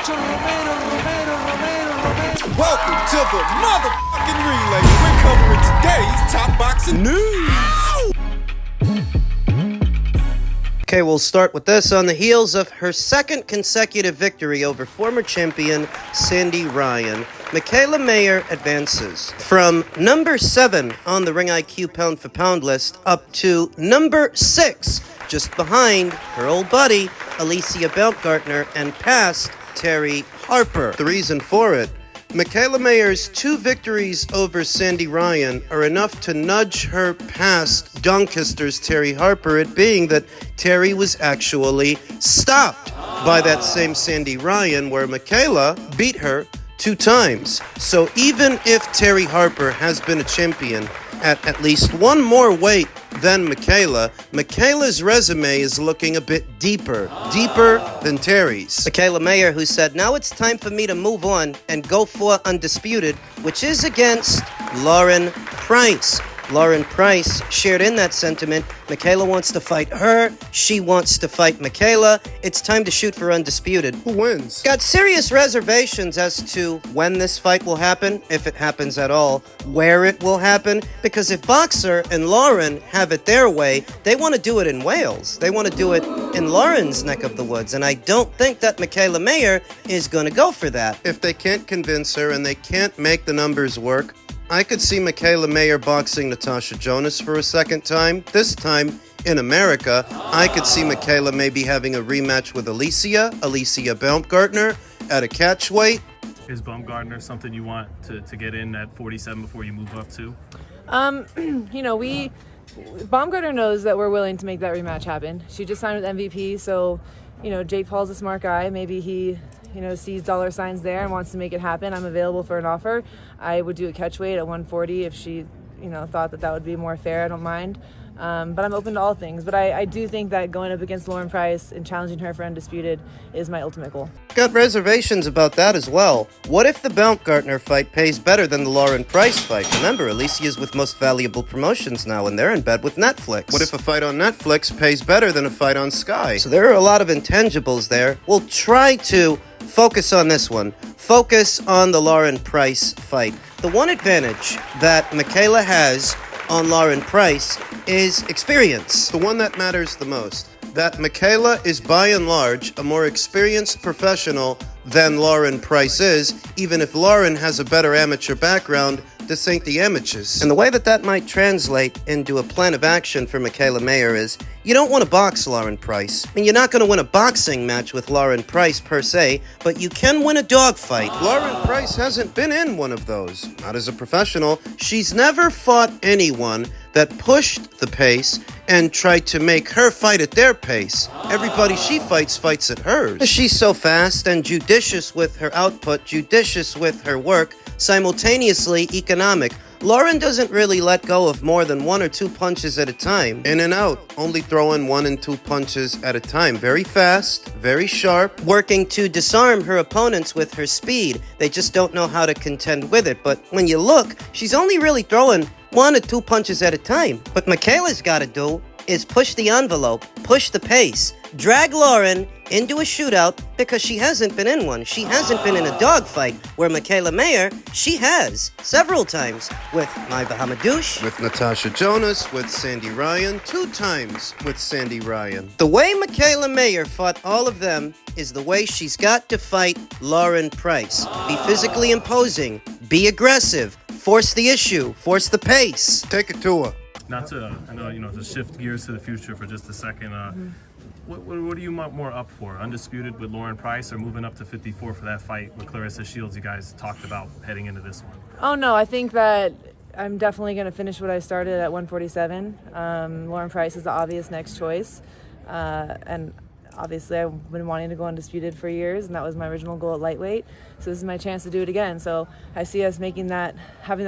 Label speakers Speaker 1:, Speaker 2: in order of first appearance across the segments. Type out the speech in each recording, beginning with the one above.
Speaker 1: Welcome to the motherfucking relay. We're covering today's top boxing news.
Speaker 2: Okay, we'll start with this. On the heels of her second consecutive victory over former champion Sandy Ryan, Mikaela Mayer advances from number 7 on the Ring IQ pound-for-pound list up to number 6, just behind her old buddy, Alicia Baumgartner, and past Terry Harper. The reason for it: Mikaela Mayer's 2 victories over Sandy Ryan are enough to nudge her past Doncaster's Terry Harper, it being that Terry was actually stopped by that same Sandy Ryan, where Mikaela beat her 2 times. So even if Terry Harper has been a champion at least one more weight than Mikaela's resume is looking a bit deeper than Terry's. Mikaela Mayer, who said, "Now it's time for me to move on and go for undisputed," which is against Lauren Price. Lauren Price shared in that sentiment. Mikaela wants to fight her. She wants to fight Mikaela. It's time to shoot for undisputed.
Speaker 1: Who wins?
Speaker 2: Got serious reservations as to when this fight will happen, if it happens at all, where it will happen, because if Boxer and Lauren have it their way, they want to do it in Wales. They want to do it in Lauren's neck of the woods, and I don't think that Mikaela Mayer is going to go for that. If they can't convince her and they can't make the numbers work, I could see Mikaela Mayer boxing Natasha Jonas for a second time. This time in America, I could see Mikaela maybe having a rematch with Alicia Baumgartner at a catch weight.
Speaker 3: Is Baumgartner something you want to get in at 47 before you move up to?
Speaker 4: Baumgartner knows that we're willing to make that rematch happen. She just signed with MVP, so, Jake Paul's a smart guy. Maybe he sees dollar signs there and wants to make it happen. I'm available for an offer. I would do a catch weight at 140 if she, thought that would be more fair. I don't mind. But I'm open to all things. But I do think that going up against Lauren Price and challenging her for undisputed is my ultimate goal.
Speaker 2: Got reservations about that as well. What if the Baumgartner fight pays better than the Lauren Price fight? Remember, Alicia's with Most Valuable Promotions now, and they're in bed with Netflix. What if a fight on Netflix pays better than a fight on Sky? So there are a lot of intangibles there. We'll try to focus on this one. Focus on the Lauren Price fight. The one advantage that Mikaela has on Lauren Price is experience. The one that matters the most. That Mikaela is by and large a more experienced professional than Lauren Price is, even if Lauren has a better amateur background. This ain't the amateurs. And the way that might translate into a plan of action for Mikaela Mayer is, you don't want to box Lauren Price. I mean, you're not going to win a boxing match with Lauren Price per se, but you can win a dogfight. Lauren Price hasn't been in one of those. Not as a professional. She's never fought anyone that pushed the pace and tried to make her fight at their pace. Everybody she fights at hers. She's so fast and judicious with her output, judicious with her work, simultaneously economic. Lauren doesn't really let go of more than 1 or 2 punches at a time. In and out, only throwing 1 and 2 punches at a time. Very fast, very sharp, working to disarm her opponents with her speed. They just don't know how to contend with it. But when you look, she's only really throwing 1 or 2 punches at a time. What Mikaela's got to do is push the envelope, push the pace, drag Lauren into a shootout, because she hasn't been in one. She hasn't been in a dogfight, where Mikaela Mayer, she has several times with Maiva Hamadouche, with Natasha Jonas, with Sandy Ryan, 2 times with Sandy Ryan. The way Mikaela Mayer fought all of them is the way she's got to fight Lauren Price. Be physically imposing, be aggressive, force the issue, force the pace. Take it to her.
Speaker 3: To shift gears to the future for just a second. What are you more up for? Undisputed with Lauren Price, or moving up to 54 for that fight with Clarissa Shields you guys talked about heading into this one?
Speaker 4: Oh, no, I think that I'm definitely going to finish what I started at 147. Lauren Price is the obvious next choice. And obviously I've been wanting to go undisputed for years, and that was my original goal at lightweight. So this is my chance to do it again. So I see us having that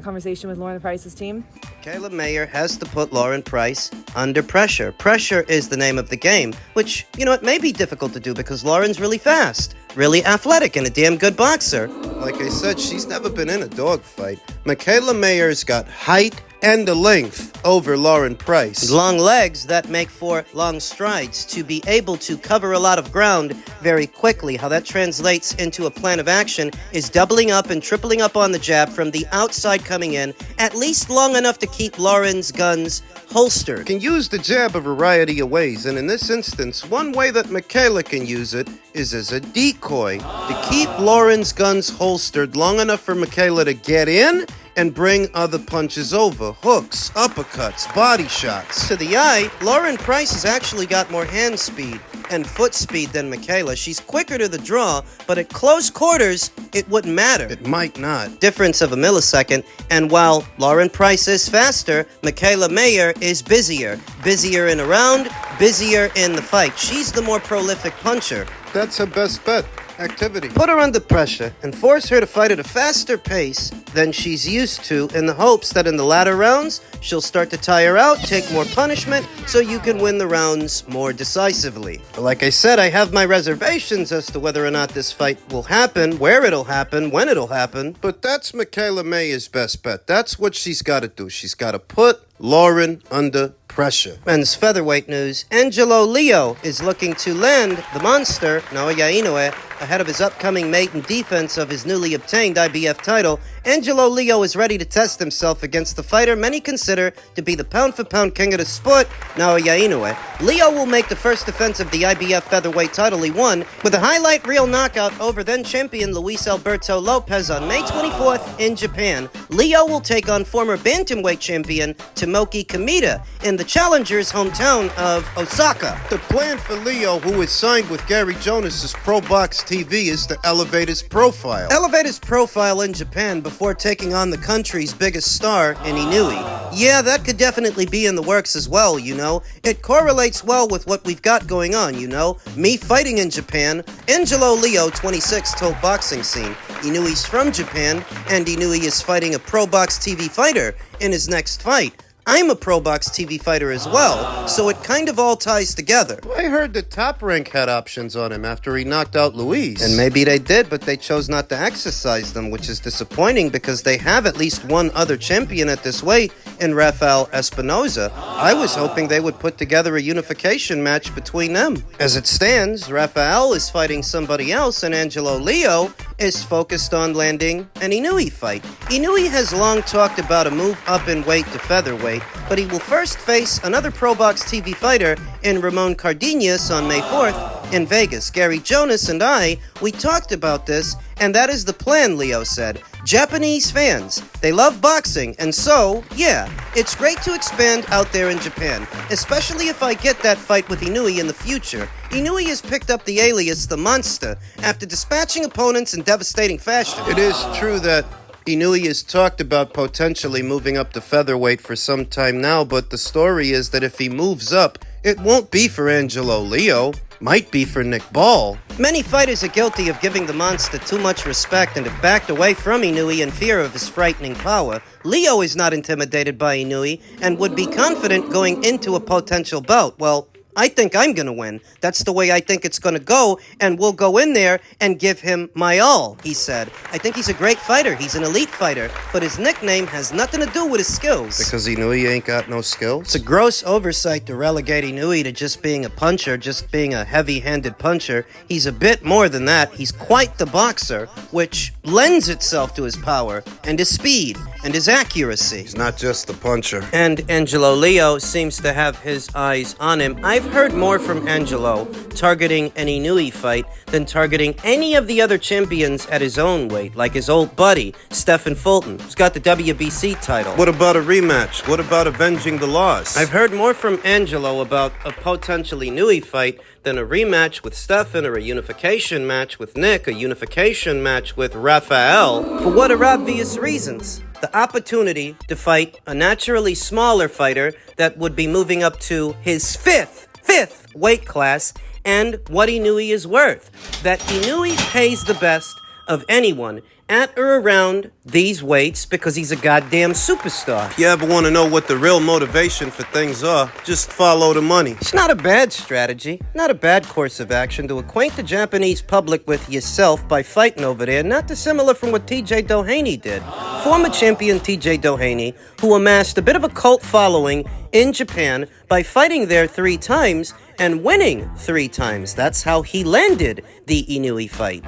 Speaker 4: conversation with Lauren Price's team.
Speaker 2: Mikaela Mayer has to put Lauren Price under pressure. Pressure is the name of the game, which, it may be difficult to do because Lauren's really fast, really athletic, and a damn good boxer. Like I said, she's never been in a dogfight. Mikaela Mayer's got height and the length over Lauren Price. Long legs that make for long strides, to be able to cover a lot of ground very quickly. How that translates into a plan of action is doubling up and tripling up on the jab from the outside coming in, at least long enough to keep Lauren's guns holstered. Can use the jab a variety of ways, and in this instance, one way that Michaela can use it is as a decoy to keep Lauren's guns holstered long enough for Michaela to get in and bring other punches over. Hooks, uppercuts, body shots. To the eye, Lauren Price has actually got more hand speed and foot speed than Michaela. She's quicker to the draw, but at close quarters, it wouldn't matter. It might not. Difference of a millisecond, and while Lauren Price is faster, Michaela Mayer is busier. Busier in a round, busier in the fight. She's the more prolific puncher. That's her best bet. Activity. Put her under pressure and force her to fight at a faster pace than she's used to, in the hopes that in the latter rounds, she'll start to tire out, take more punishment, so you can win the rounds more decisively. But like I said, I have my reservations as to whether or not this fight will happen, where it'll happen, when it'll happen. But that's Michaela Mayer's best bet. That's what she's got to do. She's got to put Lauren under pressure. Men's featherweight news. Angelo Leo is looking to land the monster, Naoya Inoue, ahead of his upcoming maiden defense of his newly obtained IBF title. Angelo Leo is ready to test himself against the fighter many consider to be the pound-for-pound king of the sport, Naoya Inoue. Leo will make the first defense of the IBF featherweight title he won with a highlight reel knockout over then-champion Luis Alberto Lopez on May 24th in Japan. Leo will take on former bantamweight champion Tomoki Kameda in the challenger's hometown of Osaka. The plan for Leo, who is signed with Gary Jonas's Pro Box TV, is to elevate his profile. Elevate his profile in Japan before taking on the country's biggest star in Inoue. Yeah, that could definitely be in the works as well, you know. It correlates well with what we've got going on, you know. Me fighting in Japan. Angelo Leo, 26, told Boxing Scene. Inoue's from Japan, and Inoue is fighting a Pro Box TV fighter in his next fight. I'm a Pro Box TV fighter as well, so it kind of all ties together. I heard that Top Rank had options on him after he knocked out Luis. And maybe they did, but they chose not to exercise them, which is disappointing because they have at least one other champion at this weight in Rafael Espinoza. I was hoping they would put together a unification match between them. As it stands, Rafael is fighting somebody else, and Angelo Leo is focused on landing an Inoue fight. Inoue has long talked about a move up in weight to featherweight, but he will first face another Pro Box TV fighter in Ramon Cardenas on May 4th in Vegas. Gary Jonas and we talked about this, and that is the plan, Leo said. Japanese fans, they love boxing, and so, yeah, it's great to expand out there in Japan, especially if I get that fight with Inoue in the future. Inoue has picked up the alias The Monster after dispatching opponents in devastating fashion. It is true that Inoue has talked about potentially moving up to featherweight for some time now, but the story is that if he moves up, it won't be for Angelo Leo. Might be for Nick Ball. Many fighters are guilty of giving the monster too much respect and have backed away from Inoue in fear of his frightening power. Leo is not intimidated by Inoue and would be confident going into a potential bout. Well, I think I'm gonna win. That's the way I think it's gonna go, and we'll go in there and give him my all, he said. I think he's a great fighter. He's an elite fighter, but his nickname has nothing to do with his skills. Because Inoue ain't got no skills? It's a gross oversight to relegate Inoue to just being a puncher, just being a heavy-handed puncher. He's a bit more than that. He's quite the boxer, which lends itself to his power, and his speed, and his accuracy. He's not just the puncher. And Angelo Leo seems to have his eyes on him. I've heard more from Angelo targeting an Inoue fight than targeting any of the other champions at his own weight, like his old buddy, Stephen Fulton, who's got the WBC title. What about a rematch? What about avenging the loss? I've heard more from Angelo about a potential Inoue fight than a rematch with Stephen or a unification match with Nick, a unification match with Rafael, for what are obvious reasons. The opportunity to fight a naturally smaller fighter that would be moving up to his fifth weight class, and what Inoue is worth. That Inoue pays the best of anyone at or around these weights because he's a goddamn superstar. If you ever want to know what the real motivation for things are, just follow the money. It's not a bad strategy, not a bad course of action to acquaint the Japanese public with yourself by fighting over there, not dissimilar from what TJ Doheny did. Former champion TJ Doheny, who amassed a bit of a cult following in Japan by fighting there 3 times and winning 3 times. That's how he landed the Inoue fight.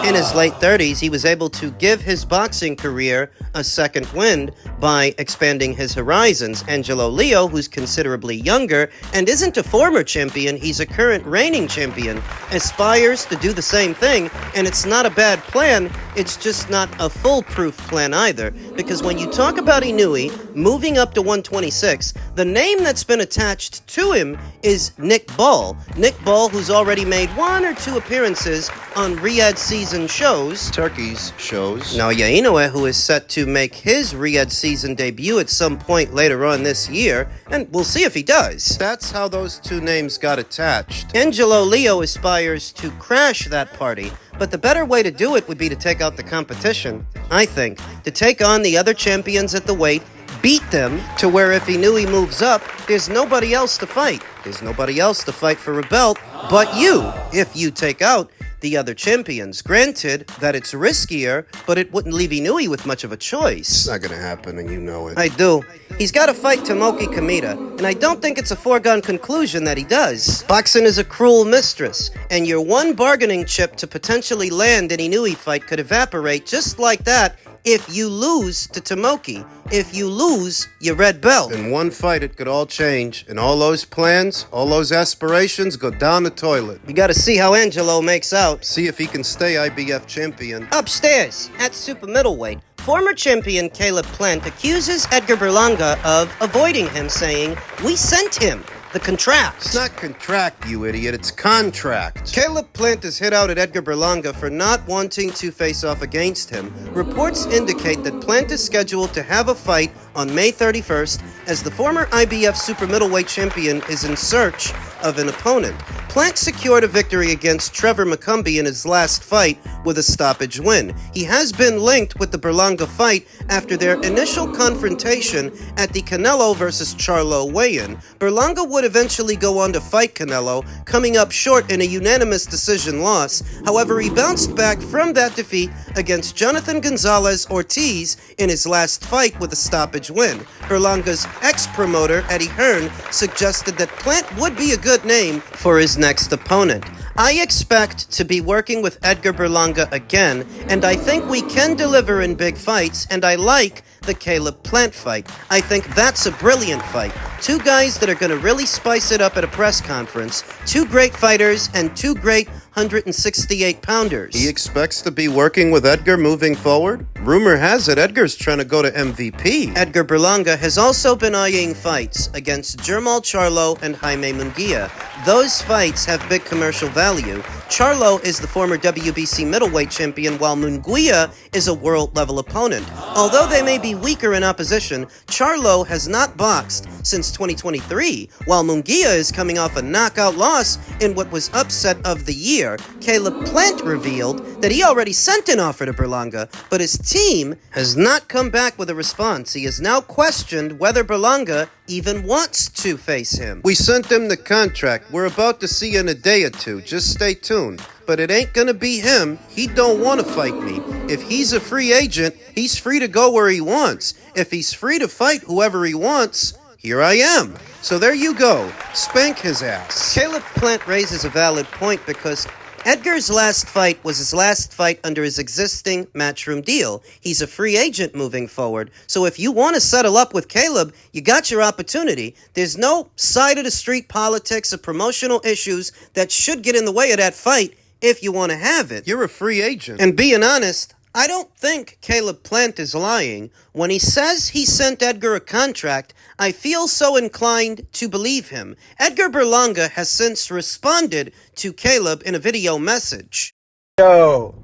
Speaker 2: In his late 30s, he was able to give his boxing career a second wind by expanding his horizons. Angelo Leo, who's considerably younger and isn't a former champion, he's a current reigning champion, aspires to do the same thing, and it's not a bad plan, it's just not a foolproof plan either, because when you talk about Inoue moving up to 126, the name that's been attached to him is Nick Ball. Nick Ball, who's already made 1 or 2 appearances on Riyadh season shows.
Speaker 5: Turkey's shows.
Speaker 2: Naoya Inoue, who is set to make his Riyadh season debut at some point later on this year, and we'll see if he does.
Speaker 5: That's how those 2 names got attached.
Speaker 2: Angelo Leo aspires to crash that party, but the better way to do it would be to take out the competition, I think. To take on the other champions at the weight, beat them to where if Inoue moves up, there's nobody else to fight. There's nobody else to fight for a belt but you, if you take out the other champions. Granted that it's riskier, but it wouldn't leave Inoue with much of a choice.
Speaker 5: It's not gonna happen, and you know it.
Speaker 2: I do. He's got to fight Tomoki Kameda, and I don't think it's a foregone conclusion that he does. Boxing is a cruel mistress, and your one bargaining chip to potentially land an Inoue fight could evaporate just like that if you lose to Tomoki. If you lose your red belt.
Speaker 5: In one fight, it could all change, and all those plans, all those aspirations go down the toilet.
Speaker 2: You gotta see how Angelo makes out.
Speaker 5: See if he can stay IBF champion.
Speaker 2: Upstairs, at super middleweight, former champion Caleb Plant accuses Edgar Berlanga of avoiding him, saying, "We sent him the contract."
Speaker 5: It's not contract, you idiot. It's contract.
Speaker 2: Caleb Plant is hit out at Edgar Berlanga for not wanting to face off against him. Reports indicate that Plant is scheduled to have a fight on May 31st as the former IBF super middleweight champion is in search of an opponent. Plant secured a victory against Trevor McCumbee in his last fight with a stoppage win. He has been linked with the Berlanga fight after their initial confrontation at the Canelo versus Charlo weigh-in. Berlanga would eventually go on to fight Canelo, coming up short in a unanimous decision loss. However, he bounced back from that defeat against Jonathan Gonzalez Ortiz in his last fight with a stoppage win. Berlanga's ex-promoter, Eddie Hearn, suggested that Plant would be a good name for his next opponent. I expect to be working with Edgar Berlanga again, and I think we can deliver in big fights, and I like the Caleb Plant fight. I think that's a brilliant fight. 2 guys that are going to really spice it up at a press conference. 2 great fighters and 2 great 168-pounders.
Speaker 5: He expects to be working with Edgar moving forward? Rumor has it Edgar's trying to go to MVP.
Speaker 2: Edgar Berlanga has also been eyeing fights against Jermall Charlo and Jaime Munguia. Those fights have big commercial value. Charlo is the former WBC middleweight champion, while Munguia is a world-level opponent. Although they may be weaker in opposition, Charlo has not boxed since 2023, while Munguia is coming off a knockout loss in what was upset of the year. Caleb Plant revealed that he already sent an offer to Berlanga, but his team has not come back with a response. He has now questioned whether Berlanga even wants to face him.
Speaker 5: We sent him the contract. We're about to see in a day or 2. Just stay tuned. But it ain't gonna be him. He don't want to fight me. If he's a free agent, he's free to go where he wants. If he's free to fight whoever he wants, here I am. So there you go. Spank his ass.
Speaker 2: Caleb Plant raises a valid point because Edgar's last fight was his last fight under his existing Matchroom deal. He's a free agent moving forward. So if you want to settle up with Caleb, you got your opportunity. There's no side-of-the-street politics or promotional issues that should get in the way of that fight if you want to have it.
Speaker 5: You're a free agent.
Speaker 2: And being honest, I don't think Caleb Plant is lying. When he says he sent Edgar a contract, I feel so inclined to believe him. Edgar Berlanga has since responded to Caleb in a video message.
Speaker 6: Yo,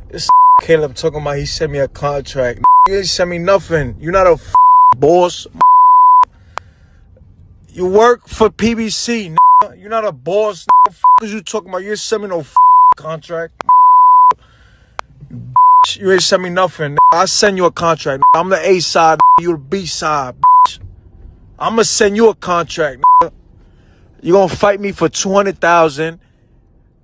Speaker 6: this Caleb talking about he sent me a contract. You ain't sent me nothing. You're not a boss. You work for PBC. You're not a boss. What is you talking about? You ain't sent me no contract. You ain't send me nothing. I send you a contract. I'm the A side. You the B side. I'ma send you a contract. You gonna fight me for 200,000,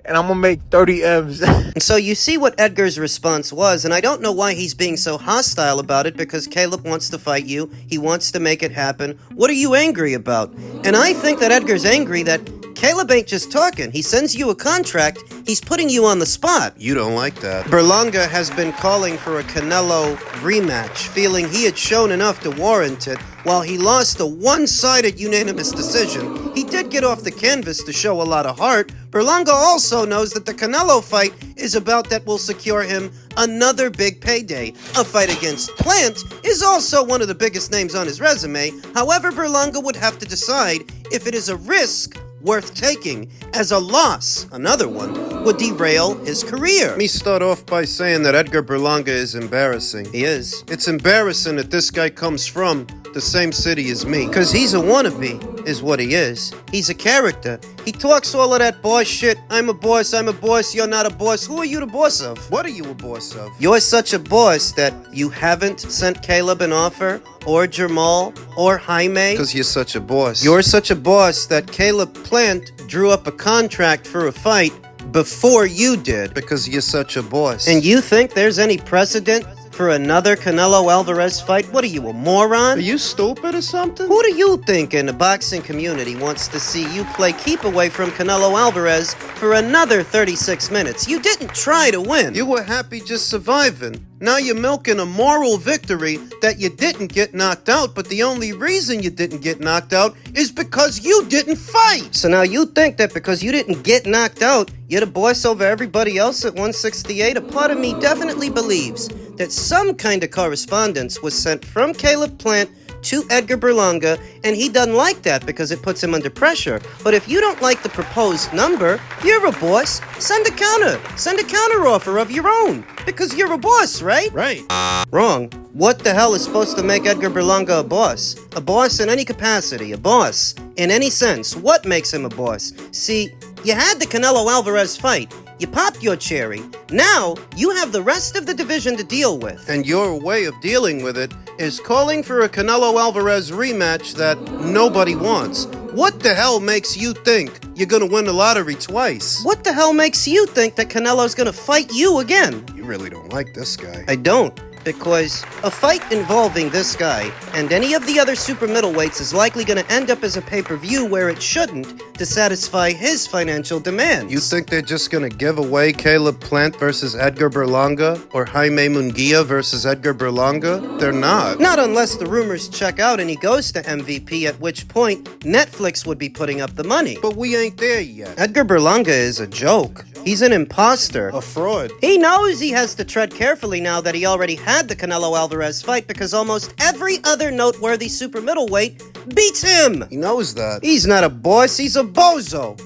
Speaker 6: and I'm gonna make 30 M's.
Speaker 2: And so you see what Edgar's response was, and I don't know why he's being so hostile about it, because Caleb wants to fight you, he wants to make it happen. What are you angry about? And I think that Edgar's angry that Caleb ain't just talking. He sends you a contract, he's putting you on the spot.
Speaker 5: You don't like that.
Speaker 2: Berlanga has been calling for a Canelo rematch, feeling he had shown enough to warrant it. While he lost a one-sided unanimous decision, he did get off the canvas to show a lot of heart. Berlanga also knows that the Canelo fight is about that will secure him another big payday. A fight against Plant is also one of the biggest names on his resume. However, Berlanga would have to decide if it is a risk worth taking, as a loss, another one, would derail his career.
Speaker 5: Let me start off by saying that Edgar Berlanga is embarrassing.
Speaker 2: He is.
Speaker 5: It's embarrassing that this guy comes from the same city as me.
Speaker 2: Because he's a wannabe, is what he is. He's a character. He talks all of that boss shit. I'm a boss, you're not a boss. Who are you the boss of?
Speaker 5: What are you a boss of?
Speaker 2: You're such a boss that you haven't sent Caleb an offer, or Jamal, or Jaime.
Speaker 5: Because you're such a boss.
Speaker 2: You're such a boss that Caleb Plant drew up a contract for a fight before you did.
Speaker 5: Because you're such a boss.
Speaker 2: And you think there's any precedent for another Canelo Alvarez fight? What are you, a moron?
Speaker 5: Are you stupid or something?
Speaker 2: Who do you think in the boxing community wants to see you play keep away from Canelo Alvarez for another 36 minutes? You didn't try to win.
Speaker 5: You were happy just surviving. Now you're milking a moral victory that you didn't get knocked out, but the only reason you didn't get knocked out is because you didn't fight.
Speaker 2: So now you think that because you didn't get knocked out, you're the boss over everybody else at 168? A part of me definitely believes that some kind of correspondence was sent from Caleb Plant to Edgar Berlanga, and he doesn't like that because it puts him under pressure. But if you don't like the proposed number, you're a boss. Send a counter offer of your own, because you're a boss, right?
Speaker 5: Right.
Speaker 2: Wrong. What the hell is supposed to make Edgar Berlanga a boss? A boss in any capacity, a boss in any sense. What makes him a boss? See, you had the Canelo Alvarez fight. You popped your cherry. Now, you have the rest of the division to deal with.
Speaker 5: And your way of dealing with it is calling for a Canelo Alvarez rematch that nobody wants. What the hell makes you think you're gonna win the lottery twice?
Speaker 2: What the hell makes you think that Canelo's gonna fight you again?
Speaker 5: You really don't like this guy.
Speaker 2: I don't. Because a fight involving this guy and any of the other super middleweights is likely going to end up as a pay-per-view where it shouldn't to satisfy his financial demands.
Speaker 5: You think they're just gonna give away Caleb Plant versus Edgar Berlanga or Jaime Munguia versus Edgar Berlanga? They're not.
Speaker 2: Not unless the rumors check out and he goes to MVP, at which point Netflix would be putting up the money.
Speaker 5: But we ain't there yet.
Speaker 2: Edgar Berlanga is a joke. He's an imposter.
Speaker 5: A fraud.
Speaker 2: He knows he has to tread carefully now that he already had the Canelo Alvarez fight, because almost every other noteworthy super middleweight beats him.
Speaker 5: He knows that.
Speaker 2: He's not a boss, he's a bozo.